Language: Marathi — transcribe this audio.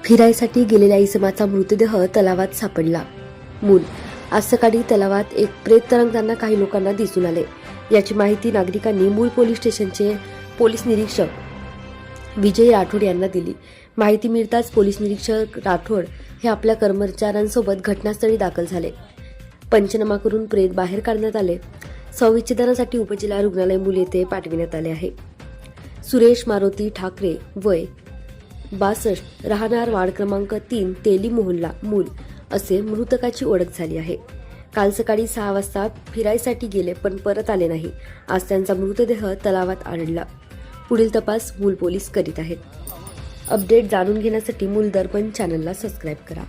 फिरायसाठी गेलेल्या इसमाचा मृतदेह तलावात सापडला. मूल आज सकाळी तलावात एक प्रेत तरंगताना काही लोकांना दिसून आले. याची माहिती नागरिकांनी मूल पोलीस स्टेशनचे पोलीस निरीक्षक विजय राठोड यांना दिली. माहिती मिळताच पोलीस निरीक्षक राठोड हे आपल्या कर्मचाऱ्यांसोबत घटनास्थळी दाखल झाले. पंचनामा करून प्रेत बाहेर काढण्यात आले. शवविच्छेदनासाठी उपजिल्हा रुग्णालय मूल येथे पाठविण्यात आले आहे. सुरेश मारुती ठाकरे वय 62 राहणार वार्ड क्रमांक 3 तेली मोहल्ला मूल असे मृतकाची ओळख झाली आहे. काल सकाळी 6 वाजता फिरायसाठी गेले पण परत आले नाही. आज त्यांचा मृतदेह तलावात आढळला. पुढील तपास मूल पोलीस करीत आहेत. अपडेट जाणून घेण्यासाठी मूल दर्पण चॅनलला सबस्क्राईब करा.